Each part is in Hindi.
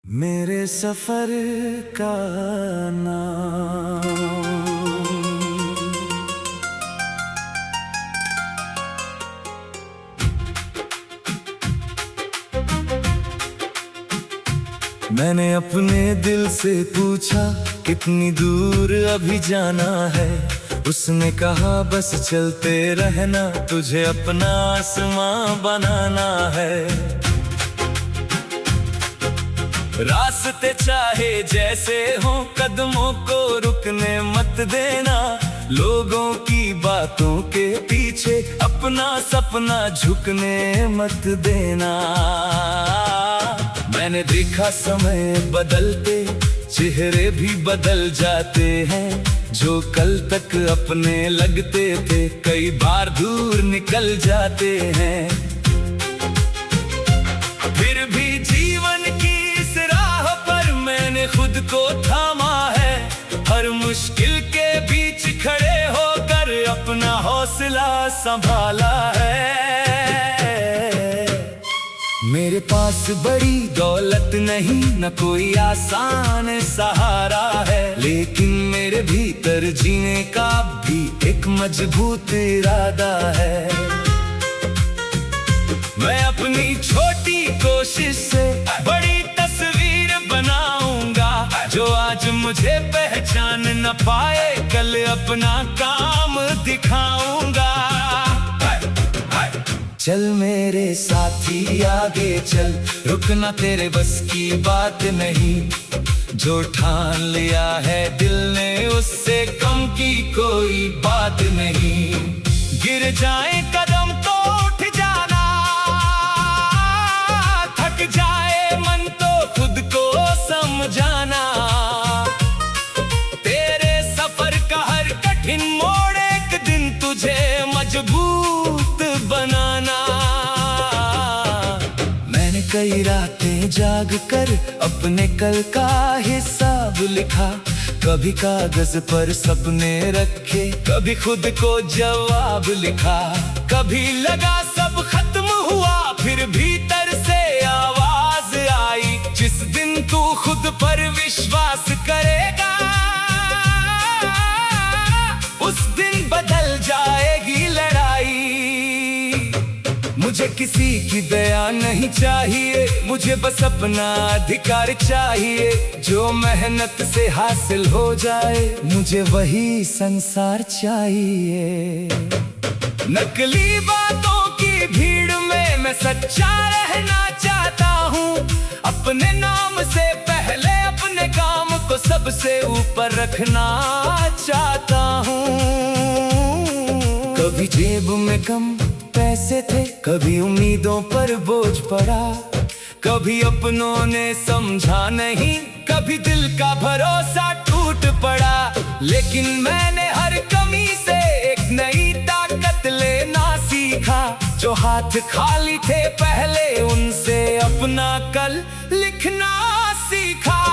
मेरे सफर का नाम। मैंने अपने दिल से पूछा कितनी दूर अभी जाना है। उसने कहा बस चलते रहना, तुझे अपना आसमां बनाना है। रास्ते चाहे जैसे हो, कदमों को रुकने मत देना। लोगों की बातों के पीछे अपना सपना झुकने मत देना। मैंने देखा समय बदलते, चेहरे भी बदल जाते हैं। जो कल तक अपने लगते थे, कई बार दूर निकल जाते हैं। फिर भी जीवन की इस राह पर मैंने खुद को थामा है। हर मुश्किल के बीच खड़े होकर अपना हौसला संभाला है। मेरे पास बड़ी दौलत नहीं, न कोई आसान सहारा है, लेकिन मेरे भीतर जीने का भी एक मजबूत इरादा है। मैं अपनी छोटी कोशिश से बड़ी तस्वीर बनाऊंगा। जो आज मुझे पहचान न पाए, कल अपना काम दिखाऊंगा। चल मेरे साथी आगे चल, रुकना तेरे बस की बात नहीं। जो ठान लिया है दिल ने, उससे कम की कोई बात नहीं। गिर जाए कदम तो उठ जाना, थक जाए मन तो खुद को समझाना। तेरे सफर का हर कठिन मोड़ एक दिन तुझे मजबूत बनाना। मैंने कई रातें जाग कर अपने कल का हिसाब लिखा। कभी कागज पर सपने रखे, कभी खुद को जवाब लिखा। कभी लगा सब खत्म हुआ, फिर भीतर से आवाज आई, जिस दिन तू खुद पर विश्वास करेगा, उस दिन बदल जाएगी लड़ाई। मुझे किसी की दया नहीं चाहिए, मुझे बस अपना अधिकार चाहिए। जो मेहनत से हासिल हो जाए, मुझे वही संसार चाहिए। नकली बातों की भीड़ में मैं सच्चा रहना चाहता हूँ। अपने नाम से पहले अपने काम को सबसे ऊपर रखना चाहता हूँ। कभी जेब में कम पैसे थे, कभी उम्मीदों पर बोझ पड़ा। कभी अपनों ने समझा नहीं, कभी दिल का भरोसा टूट पड़ा। लेकिन मैंने हर कमी से एक नई ताकत लेना सीखा। जो हाथ खाली थे पहले, उनसे अपना कल लिखना सीखा।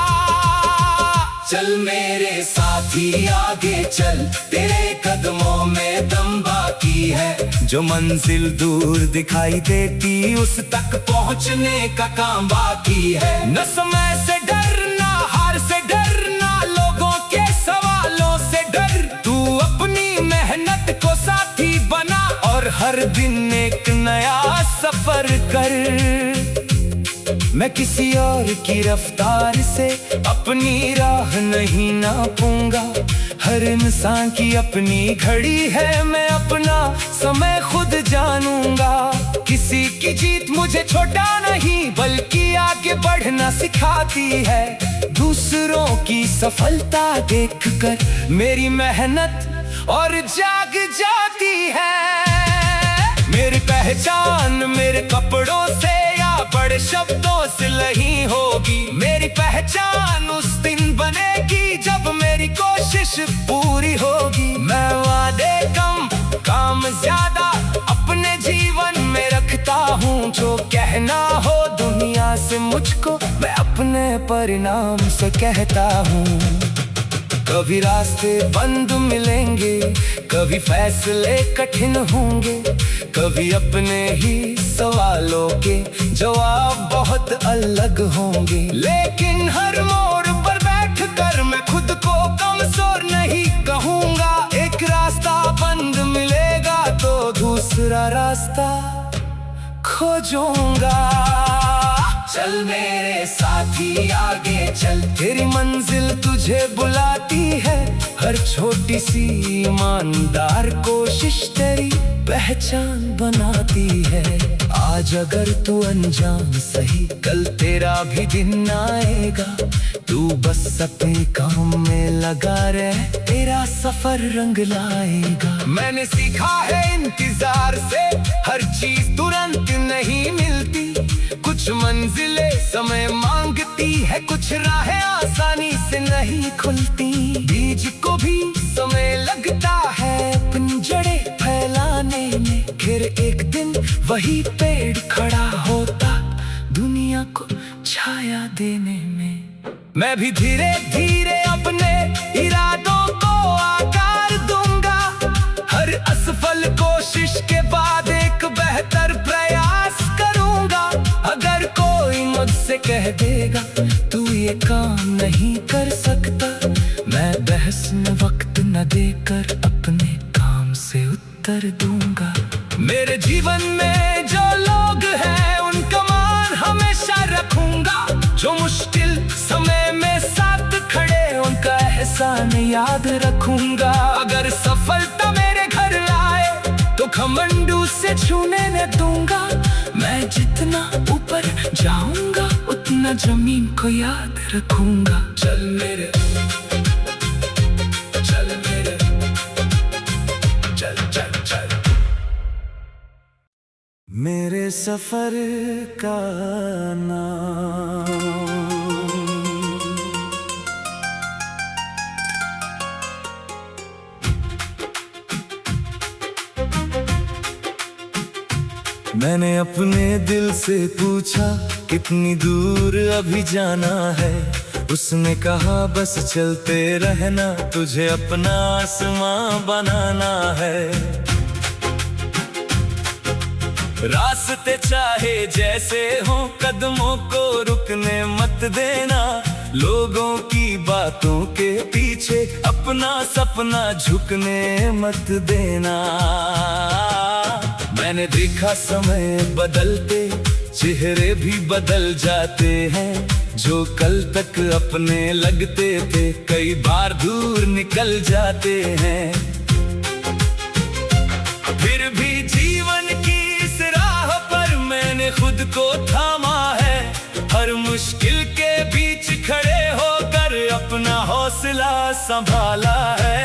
चल मेरे साथी आगे चल, तेरे कदमों में दम बाकी है। जो मंजिल दूर दिखाई देती, उस तक पहुंचने का काम बाकी है। न समय से डरना, हार से डरना, लोगों के सवालों से डर। तू अपनी मेहनत को साथी बना और हर दिन एक नया सफर कर। मैं किसी और की रफ्तार से अपनी राह नहीं नापूंगा। हर इंसान की अपनी घड़ी है, मैं अपना समय खुद जानूंगा। किसी की जीत मुझे छोटा नहीं, बल्कि आगे बढ़ना सिखाती है। दूसरों की सफलता देखकर मेरी मेहनत और जाग जाती है। मेरी पहचान मेरे कपड़ों से या बड़े शब्दों से नहीं होगी। मेरी पहचान उस दिन बनेगी जब मेरी कोशिश पूरी होगी। मैं वादे कम, काम ज्यादा अपने जीवन में रखता हूँ। जो कहना हो दुनिया से मुझको, मैं अपने परिणाम से कहता हूँ। कभी रास्ते बंद मिलेंगे, कभी फैसले कठिन होंगे, कभी अपने ही सवालों के जवाब बहुत अलग होंगे, लेकिन हर मोड़ पर बैठ कर मैं खुद को कमजोर नहीं कहूँगा। एक रास्ता बंद मिलेगा तो दूसरा रास्ता खोजूंगा। चल मेरे साथी आगे चल, तेरी मंजिल तुझे बुलाती है। हर छोटी सी ईमानदार कोशिश तेरी पहचान बनाती है। आज अगर तू अनजान सही, कल तेरा भी दिन आएगा। तू बस अपने काम में लगा रहे, तेरा सफर रंग लाएगा। मैंने सीखा है इंतजार से हर चीज तुरंत नहीं मिलती। कुछ मंजिलें समय मांगती है, कुछ राहें आसानी से नहीं खुलती। बीज को भी समय लगता है अपनी जड़ें फैलाने में, फिर एक दिन वही पेड़ खड़ा होता दुनिया को छाया देने में। मैं भी धीरे धीरे अपने इरादों को आकार दूंगा। हर असफल कोशिश के बाद एक बेहतर प्रयास करूंगा। अगर कोई मुझसे कह देगा तू ये काम नहीं कर सकता, मैं बहस में वक्त न देकर अपने काम से उत्तर दूंगा। मेरे जीवन में जो लोग हैं उनका मान हमेशा रखूंगा। जो मुश्किल समय में साथ खड़े उनका एहसान याद रखूंगा। अगर सफलता मेरे घर आए तो घमंडू से छूने न दूंगा। मैं जितना ऊपर जाऊंगा उतना जमीन को याद रखूंगा। चल मेरे चल मेरे सफर का नाम। मैंने अपने दिल से पूछा कितनी दूर अभी जाना है। उसने कहा बस चलते रहना, तुझे अपना आसमां बनाना है। रास्ते चाहे जैसे हो कदमों को रुकने मत देना। लोगों की बातों के पीछे अपना सपना झुकने मत देना। मैंने देखा समय बदलते चेहरे भी बदल जाते हैं। जो कल तक अपने लगते थे कई बार दूर निकल जाते हैं। फिर भी जीवन की इस राह पर मैंने खुद को थामा है। हर मुश्किल के बीच खड़े होकर अपना हौसला संभाला है।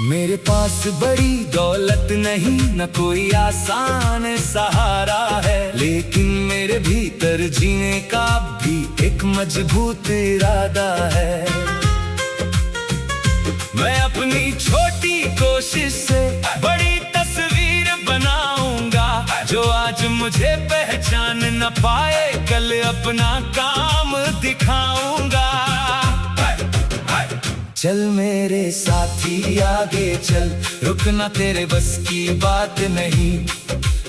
मेरे पास बड़ी दौलत नहीं, न कोई आसान सहारा है, लेकिन मेरे भीतर जीने का भी एक मजबूत इरादा है। मैं अपनी छोटी कोशिश से बड़ी तस्वीर बनाऊंगा। जो आज मुझे पहचान न पाए कल अपना काम दिखाऊंगा। चल मेरे साथी आगे चल, रुकना तेरे बस की बात नहीं।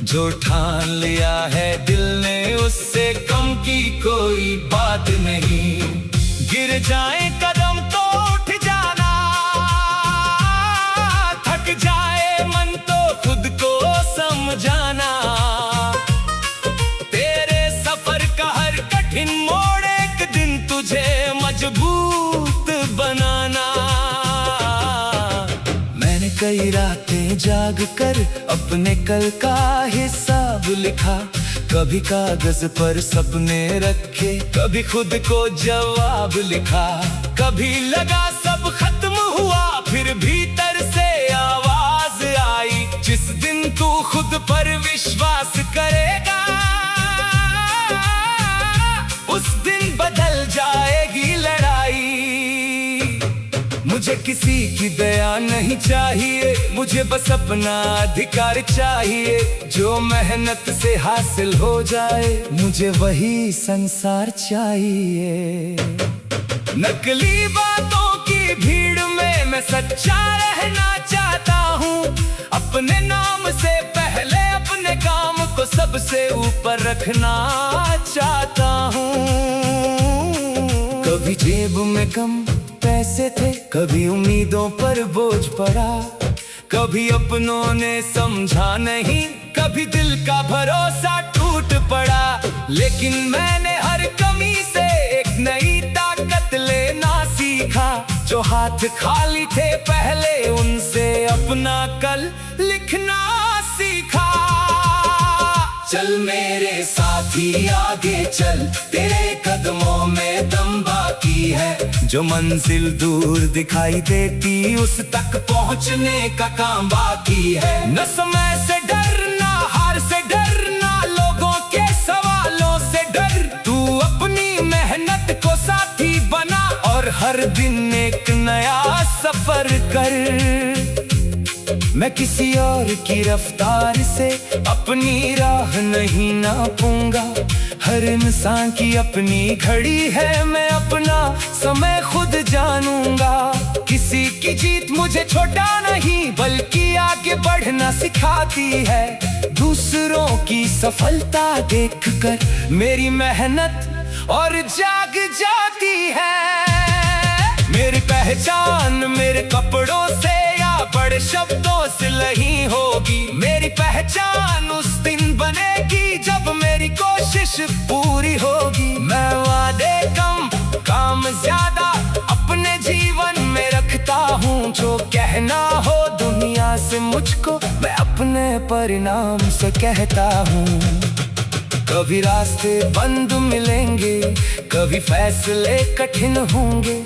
जो ठान लिया है दिल ने उससे कम की कोई बात नहीं। गिर जाए कदम तो उठ जाना, थक जाए मन तो खुद को समझाना। तेरे सफर का हर कठिन मोड़ एक दिन तुझे मजबूत बनाना। मैंने कई रातें जाग कर अपने कल का हिसाब लिखा। कभी कागज पर सपने रखे, कभी खुद को जवाब लिखा। कभी लगा सब खत्म हुआ, फिर भीतर से आवाज आई। जिस दिन तू खुद पर विश्वास करेगा उस दिन बदल जाएगी लड़ाई। मुझे किसी की दया नहीं चाहिए, मुझे बस अपना अधिकार चाहिए। जो मेहनत से हासिल हो जाए मुझे वही संसार चाहिए। नकली बातों की की भीड़ में मैं सच्चा रहना चाहता हूँ। अपने नाम से पहले अपने काम को सबसे ऊपर रखना चाहता हूँ। कभी जेब में कम पैसे थे, कभी उम्मीदों पर बोझ पड़ा, कभी अपनों ने समझा नहीं, कभी दिल का भरोसा टूट पड़ा। लेकिन मैंने हर कमी से एक नई ताकत लेना सीखा। जो हाथ खाली थे पहले, उनसे अपना कल लिखना सीखा। चल मेरे साथी आगे चल, तेरे कदमों में दम बाकी है। जो मंजिल दूर दिखाई देती, उस तक पहुंचने का काम बाकी है। न समय से डरना, हार से डरना, लोगों के सवालों से डर। तू अपनी मेहनत को साथी बना और हर दिन एक नया सफर कर। मैं किसी और की रफ्तार से अपनी राह नहीं नापूंगा। हर इंसान की अपनी घड़ी है, मैं अपना समय खुद जानूंगा। किसी की जीत मुझे छोटा नहीं, बल्कि आगे बढ़ना सिखाती है। दूसरों की सफलता देखकर मेरी मेहनत और जाग जाती है। मेरी पहचान मेरे कपड़ों से या बड़े शब्दों से नहीं होगी। मेरी पहचान उस दिन बनेगी जब मेरी कोशिश पूरी होगी। मैं वादे कम, काम ज्यादा अपने जीवन में रखता हूँ। जो कहना हो दुनिया से मुझको, मैं अपने परिणाम से कहता हूँ। कभी रास्ते बंद मिलेंगे, कभी फैसले कठिन होंगे,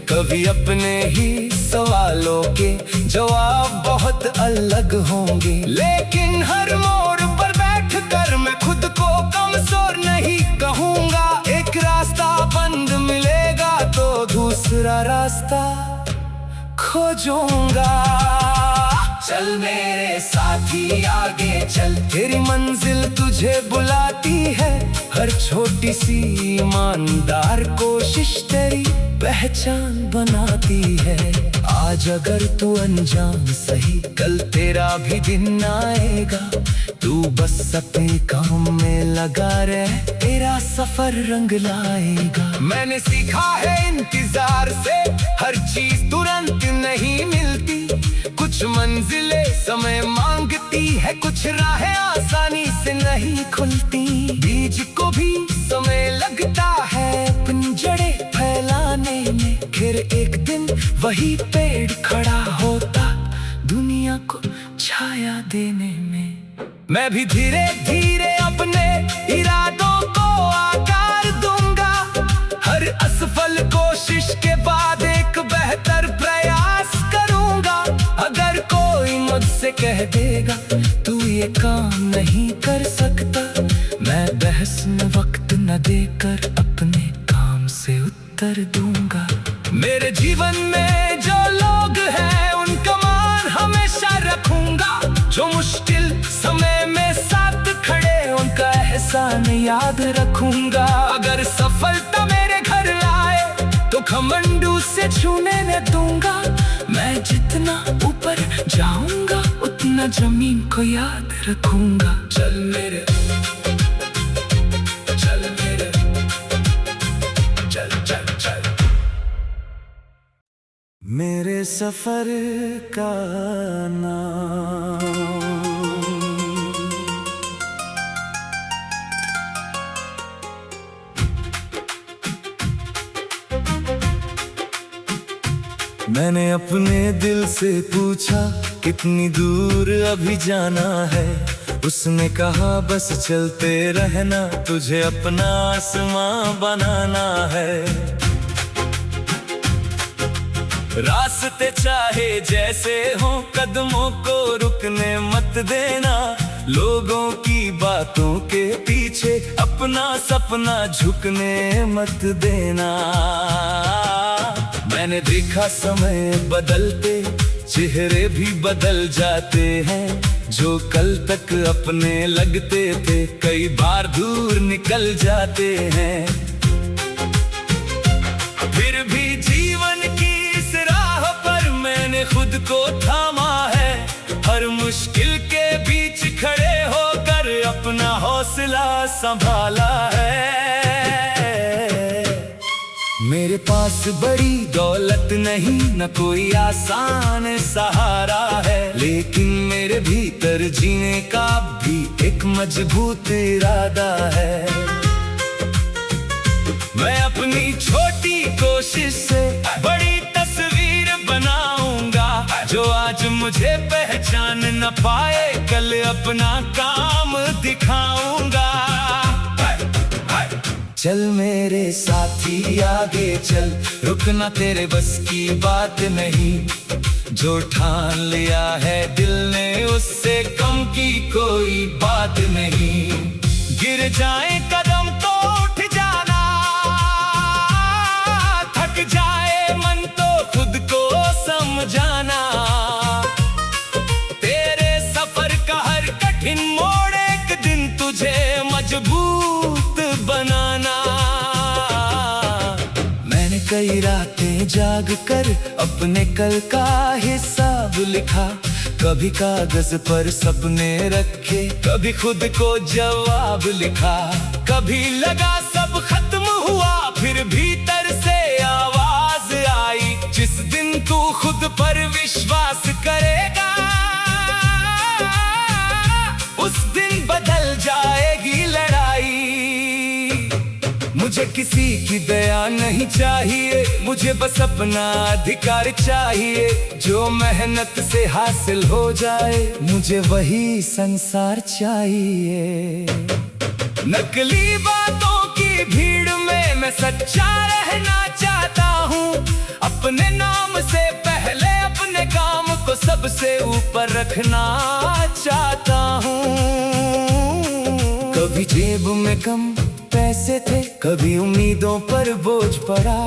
कभी अपने ही सवालों के जवाब बहुत अलग होंगे। लेकिन हर मोड़ पर बैठकर मैं खुद को कमजोर नहीं कहूँगा। एक रास्ता बंद मिलेगा तो दूसरा रास्ता खोजूंगा। चल मेरे साथी आगे चल, तेरी मंजिल तुझे बुलाती है। हर छोटी सी ईमानदार कोशिश तेरी पहचान बनाती है। आज अगर तू अनजान सही, कल तेरा भी दिन आएगा। तू बस अपने काम में लगा रहे, तेरा सफर रंग लाएगा। मैंने सीखा है इंतजार से हर चीज तुरंत नहीं मिलती। कुछ मंजिलें समय मांगती है, कुछ राहें आसानी से नहीं खुलती। बीज को भी समय लगता है अपनी जड़ें फैलाने में। फिर एक दिन वही पेड़ खड़ा होता, दुनिया को छाया देने में। मैं भी धीरे धीरे अपने इरादों को आकार दूंगा। हर असफल कोशिश के बाद एक बेहतर प्रयास करूंगा। अगर कोई मुझसे कह देगा तू ये काम नहीं कर सकता, मैं बहस में वक्त न देकर अपने काम से उत्तर दूंगा। मेरे जीवन में जो लोग हैं उनका मान हमेशा रखूंगा। जो मुश्किल समय में साथ खड़े, उनका एहसान याद रखूंगा। अगर सफलता मेरे घर आए तो घमंडू से छूने न दूंगा। मैं जितना ऊपर जाऊंगा उतना जमीन को याद रखूंगा। चल मेरे, चल मेरे, चल चल चल। मेरे सफर का नाम मैंने अपने दिल से पूछा कितनी दूर अभी जाना है। उसने कहा बस चलते रहना, तुझे अपना आसमां बनाना है। रास्ते चाहे जैसे हो, कदमों को रुकने मत देना। लोगों की बातों के पीछे अपना सपना झुकने मत देना। मैंने देखा समय बदलते, चेहरे भी बदल जाते हैं। जो कल तक अपने लगते थे, कई बार दूर निकल जाते हैं। फिर भी जीवन की इस संभाला है। मेरे पास बड़ी दौलत नहीं, न कोई आसान सहारा है, लेकिन मेरे भीतर जीने का भी एक मजबूत इरादा है। मैं अपनी छोटी कोशिश से बड़ी तस्वीर बनाऊंगा, जो आज मुझे पहचान न पाए कल अपना काम दिखाऊंगा। चल मेरे साथी आगे चल, रुकना तेरे बस की बात नहीं, जो ठान लिया है दिल ने उससे कम की कोई बात नहीं। गिर जाए कदम तो उठ जाना, थक जाए मन तो खुद को समझाना। तेरे सफर का हर कठिन मोड़ एक दिन तुझे मजबूत बनाना। मैंने कई रातें जाग कर अपने कल का हिसाब लिखा, कभी कागज पर सपने रखे, कभी खुद को जवाब लिखा। कभी लगा सब खत्म हुआ, फिर भीतर से आवाज आई, जिस दिन तू खुद पर विश्वास करेगा उस दिन बदल जाएगी लड़ाई। मुझे किसी की दया नहीं चाहिए, मुझे बस अपना अधिकार चाहिए, जो मेहनत से हासिल हो जाए मुझे वही संसार चाहिए। नकली बातों की भीड़ में मैं सच्चा रहना चाहता हूँ, अपने नाम से पहले अपने काम को सबसे ऊपर रखना चाहता हूँ। कभी जेब में कम पैसे थे, कभी उम्मीदों पर बोझ पड़ा,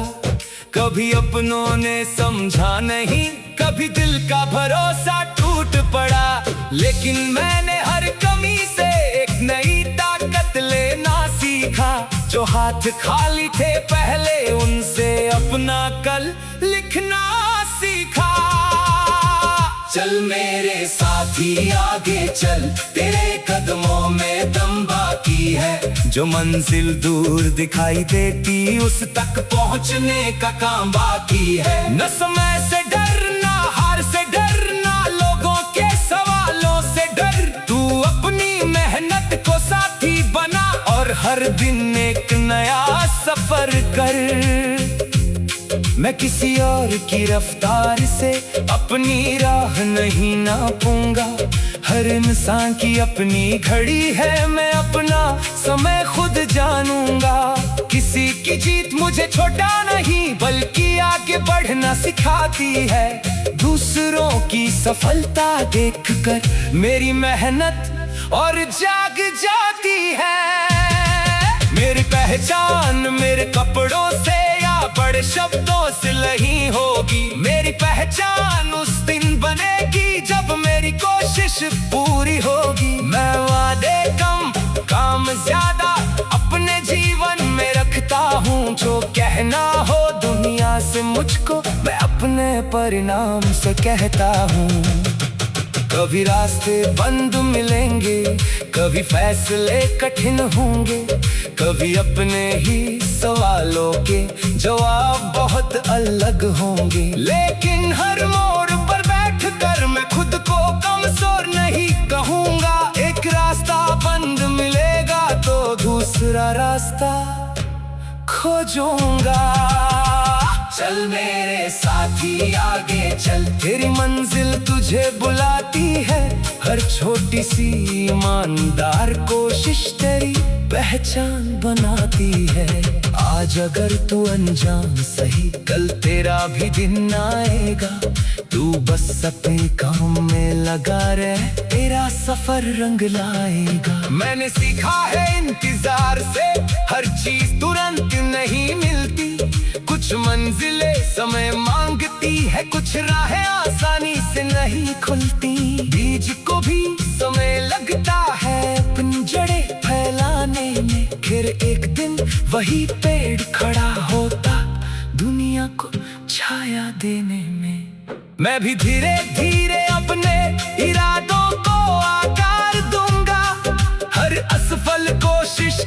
कभी अपनों ने समझा नहीं, कभी दिल का भरोसा टूट पड़ा। लेकिन मैंने हर कमी से एक नई ताकत लेना सीखा, जो हाथ खाली थे पहले उनसे अपना कल लिखना सीखा। चल मेरे साथी आगे चल, तेरे कदमों में दम बाकी है, जो मंजिल दूर दिखाई देती उस तक पहुंचने का काम बाकी है। न समय से डरना, हार से डरना, लोगों के सवालों से डर, तू अपनी मेहनत को साथी बना और हर दिन एक नया सफर कर। मैं किसी और की रफ्तार से अपनी राह नहीं नापूंगा, हर इंसान की अपनी घड़ी है, मैं अपना समय खुद जानूंगा। किसी की जीत मुझे छोटा नहीं बल्कि आगे बढ़ना सिखाती है, दूसरों की सफलता देखकर मेरी मेहनत और जाग जाती है। मेरी पहचान मेरे कपड़ों से या बड़े शब्दों से नहीं होगी, मेरी पहचान उस दिन बनेगी जब मेरी कोशिश पूरी होगी। मैं वादे कम काम ज्यादा अपने जीवन में रखता हूँ, जो कहना हो दुनिया से मुझको मैं अपने परिणाम से कहता हूँ। कभी रास्ते बंद मिलेंगे, कभी फैसले कठिन होंगे, कभी अपने ही सवालों के जवाब बहुत अलग होंगे, लेकिन हर मोड़ पर बैठकर मैं खुद को कमजोर नहीं कहूँगा। एक रास्ता बंद मिलेगा तो दूसरा रास्ता खोजूंगा। चल मेरे साथी आगे चल, तेरी मंजिल तुझे बुलाती है, हर छोटी सी ईमानदार कोशिश तेरी पहचान बनाती है। आज अगर तू अनजान सही, कल तेरा भी दिन आएगा, तू बस अपने काम में लगा रहे, तेरा सफर रंग लाएगा। मैंने सीखा है इंतजार से हर चीज तुरंत नहीं मिलती, कुछ मंजिलें समय मांगती है, कुछ राहें आसानी से नहीं खुलती। बीज को भी समय लगता है अपनी जड़ें फैलाने में, फिर एक दिन वही पेड़ खड़ा होता दुनिया को छाया देने में। मैं भी धीरे धीरे अपने इरादों को आकार दूंगा, हर असफल कोशिश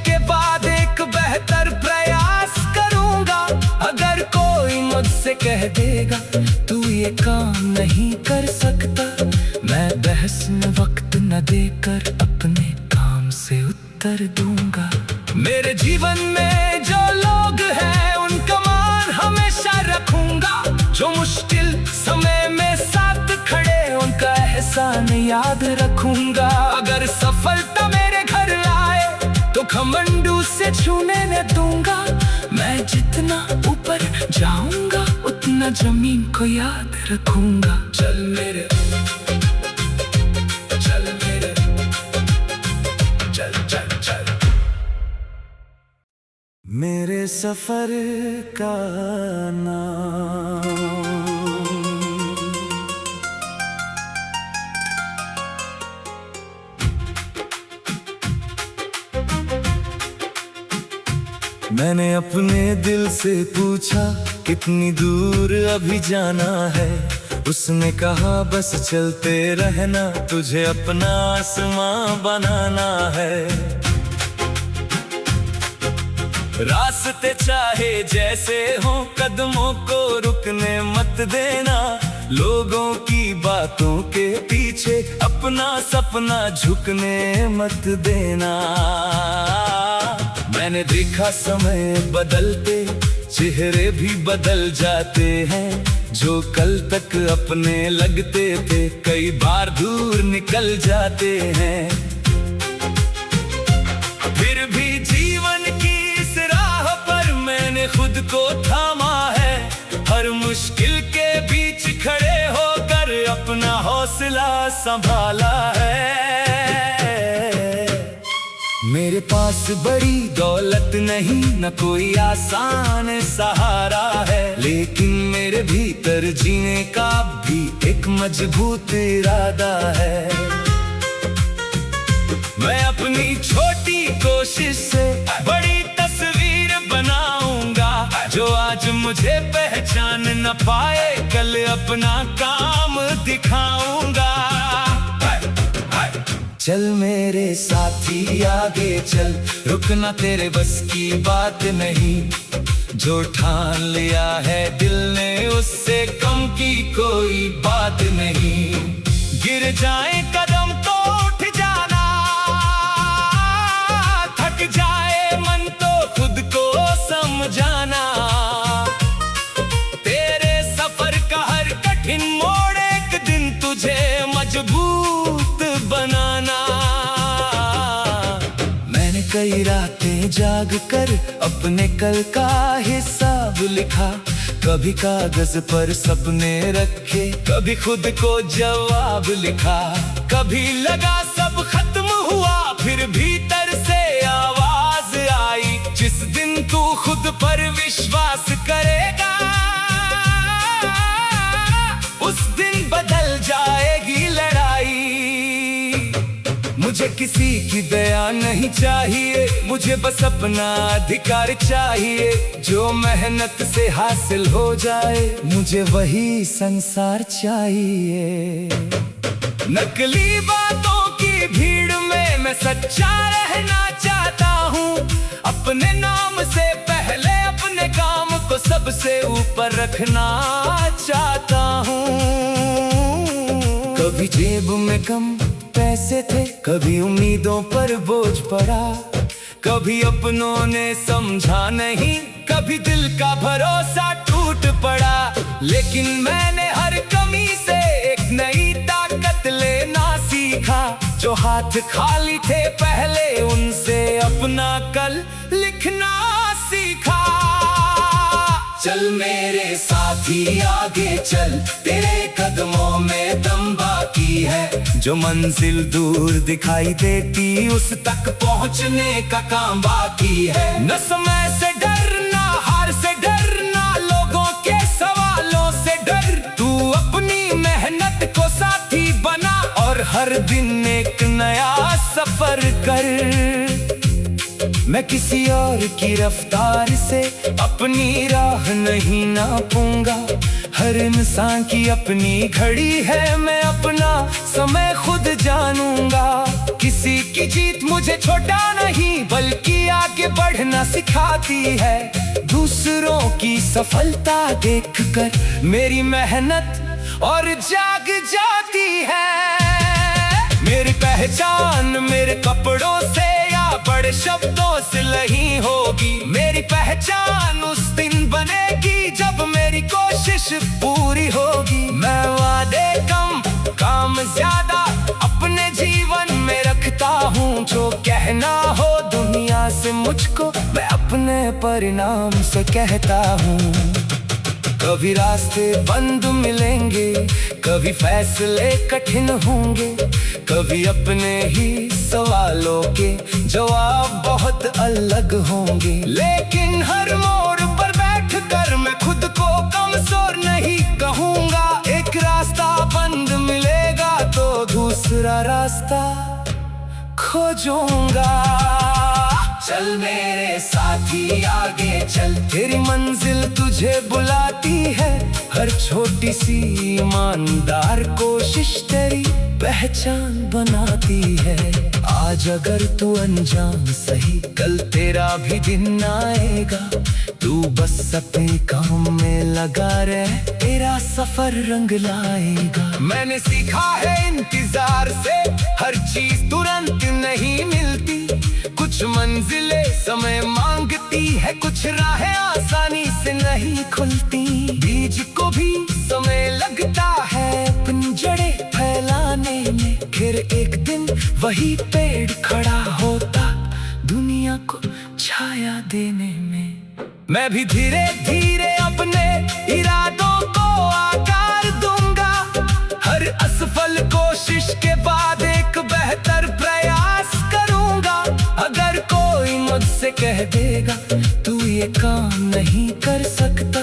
कह देगा तू ये काम नहीं कर सकता, मैं बहस में वक्त न देकर अपने काम से उत्तर दूंगा। मेरे जीवन में जो लोग हैं उनका मान हमेशा रखूंगा, जो मुश्किल समय में साथ खड़े उनका एहसान याद रखूंगा। अगर सफलता मेरे घर आए तो घमंडू से छूने न दूंगा, मैं जितना ऊपर जाऊंगा उतना जमीन को याद रखूंगा। चल मेरे चल चल चल मेरे सफर का नाम। मैंने अपने दिल से पूछा कितनी दूर अभी जाना है, उसने कहा बस चलते रहना, तुझे अपना आसमां बनाना है। रास्ते चाहे जैसे हो कदमों को रुकने मत देना, लोगों की बातों के पीछे अपना सपना झुकने मत देना। मैंने देखा समय बदलते चेहरे भी बदल जाते हैं, जो कल तक अपने लगते थे कई बार दूर निकल जाते हैं। फिर भी जीवन की इस राह पर मैंने खुद को थामा है, हर मुश्किल के बीच खड़े होकर अपना हौसला संभाला है। मेरे पास बड़ी दौलत नहीं, न कोई आसान सहारा है, लेकिन मेरे भीतर जीने का भी एक मजबूत इरादा है। मैं अपनी छोटी कोशिश से बड़ी तस्वीर बनाऊंगा, जो आज मुझे पहचान न पाए कल अपना काम दिखाऊंगा। चल मेरे साथी आगे चल, रुकना तेरे बस की बात नहीं, जो ठान लिया है दिल ने उससे कम की कोई बात नहीं। गिर जाए कदम तो उठ जाना, थक जाए मन तो खुद को समझाना, तेरे सफर का हर कठिन मोड़ एक दिन तुझे मजबूत बनाना। मैंने कई रातें जाग कर अपने कल का हिसाब लिखा, कभी कागज पर सपने रखे, कभी खुद को जवाब लिखा। कभी लगा सब खत्म हुआ, फिर भीतर से आवाज आई, जिस दिन तू खुद पर विश्वास करेगा उस दिन बदल जाएगी लड़ाई। मुझे किसी की दया नहीं चाहिए, मुझे बस अपना अधिकार चाहिए, जो मेहनत से हासिल हो जाए मुझे वही संसार चाहिए। नकली बातों की भीड़ में मैं सच्चा रहना चाहता हूँ, अपने नाम से पहले अपने काम को सबसे ऊपर रखना चाहता हूँ। कभी जेब में कम पैसे थे, कभी उम्मीदों पर बोझ पड़ा, कभी अपनों ने समझा नहीं, कभी दिल का भरोसा टूट पड़ा। लेकिन मैंने हर कमी से एक नई ताकत लेना सीखा, जो हाथ खाली थे पहले उनसे अपना कल लिखना सीखा। चल मेरे साथी आगे चल, तेरे कदमों में दम बाकी है, जो मंजिल दूर दिखाई देती उस तक पहुंचने का काम बाकी है। न समय से डरना, हार से डरना, लोगों के सवालों से डर, तू अपनी मेहनत को साथी बना और हर दिन एक नया सफर कर। मैं किसी और की रफ्तार से अपनी राह नहीं नापूंगा। हर इंसान की अपनी घड़ी है, मैं अपना समय खुद जानूंगा। किसी की जीत मुझे छोटा नहीं बल्कि आगे बढ़ना सिखाती है। दूसरों की सफलता देखकर मेरी मेहनत और जाग जाती है। मेरी पहचान मेरे कपड़ों से या बड़े शब्दों से नहीं होगी। मेरी पहचान उस दिन बनेगी जब मेरी कोशिश पूरी होगी। मैं वादे कम काम ज्यादा अपने जीवन में रखता हूँ। जो कहना हो दुनिया से मुझको मैं अपने परिणाम से कहता हूँ। कभी रास्ते बंद मिलेंगे, कभी फैसले कठिन होंगे, कभी अपने ही सवालों के जवाब बहुत अलग होंगे। लेकिन हर मोड़ पर बैठकर मैं खुद को कमजोर नहीं कहूँगा। एक रास्ता बंद मिलेगा तो दूसरा रास्ता खोजूंगा। चल मेरे साथी आगे चल, तेरी मंजिल तुझे बुलाती है। हर छोटी सी ईमानदार कोशिश तेरी पहचान बनाती है। आज अगर तू अनजान सही, कल तेरा भी दिन आएगा। तू बस अपने काम में लगा रहे, तेरा सफर रंग लाएगा। मैंने सीखा है इंतजार से हर चीज तुरंत नहीं मिलती। कुछ मंजिलें समय मांगती है, कुछ राहें आसानी से नहीं खुलती। बीज को भी समय लगता है अपनी जड़ें फैलाने में। फिर एक दिन वही पेड़ खड़ा होता दुनिया को छाया देने में। मैं भी धीरे धीरे अपने इरादों को आकार दूंगा। हर असफल कोशिश के बाद एक बेहतर प्रयास करूंगा। अगर कोई मुझसे कह देगा तू ये काम नहीं कर सकता,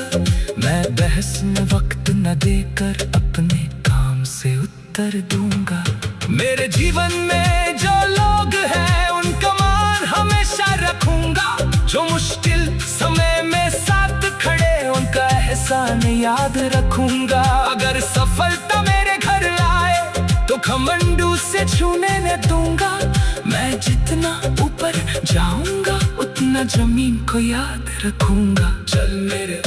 मैं बहस में वक्त न देकर अपने काम से उत्तर दूंगा। मेरे जीवन में जो लोग हैं उनका मान हमेशा रखूंगा। जो मुश्किल समय में साथ खड़े उनका एहसान याद रखूंगा। अगर सफलता मेरे घर आए तो घमंडू से छूने न दूंगा। मैं जितना ऊपर जाऊंगा उतना जमीन को याद रखूंगा। चल मेरे